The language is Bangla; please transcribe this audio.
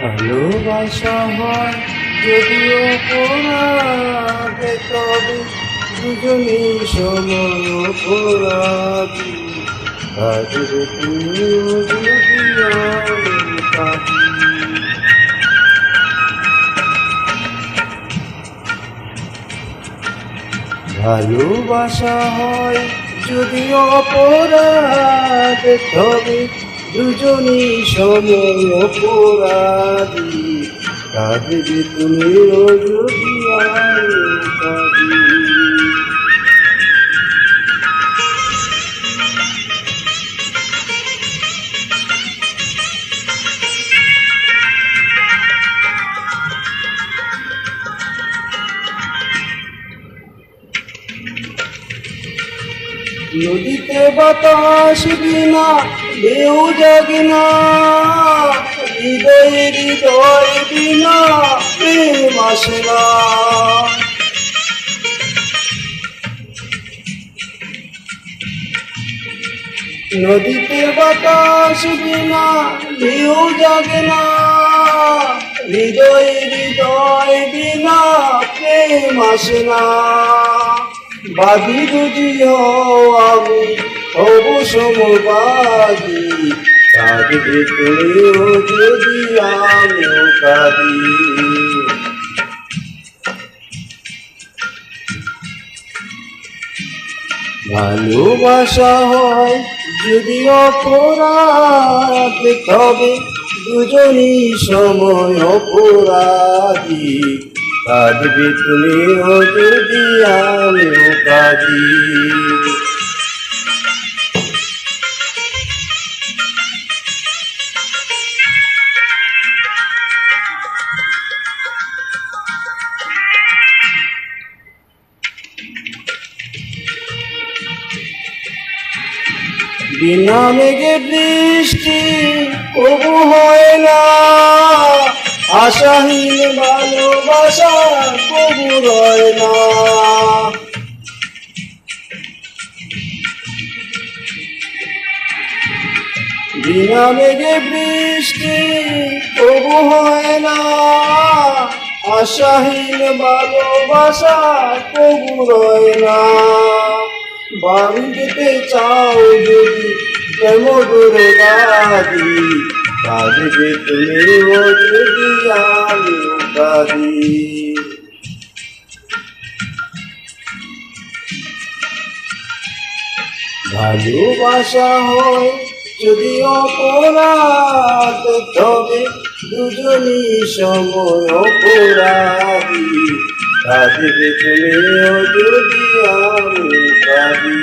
ভালোবাসা হয় যদিও অপরাধে, তবে দুজনেই সমান অপরাধী। কাঁদবে তুমিও যদি আমি কাঁদি। ভালোবাসা হয় যদিও অপরাধে, তবে দুজনই সমান অপরাধী। কাঁদবে তুমিও যদি আমি কাঁদি। নদীতে বাতাস বিনা ঢেউ জাগে না, হৃদয় হৃদয় বিনা প্রেম আসে না। নদীতে বাতাস বিনা ঢেউ জাগে না, হৃদয় হৃদয় বিনা প্রেম আসে না। বাদী যদি আমি হব সমবাদী, কাঁদবে তুমিও যদি আমিও কাঁদি। ভালোবাসা হয় যদি অপরাধ, তবে দুজনই সময় অপরাধী। কাঁদবে তুমিও যদি আমিও কাঁদি। বিনা মেঘে বৃষ্টি কবু হয় না, আশাহীন ভালোবাসা কবু রয় না। বিনা মেঘে বৃষ্টি কবু হয় না, আশাহীন ভালোবাসা কবু রয় না। বাঁধতে চাও যদি প্রেমগুর গাদি, কাঁদবে তুমিও যদি আমিও কাঁদি। ভালোবাসা হয় যদি অপরাধ, তবে দুজনই সময় অপরাধী। কাঁদবে তুমিও যদি আমি কাঁদি।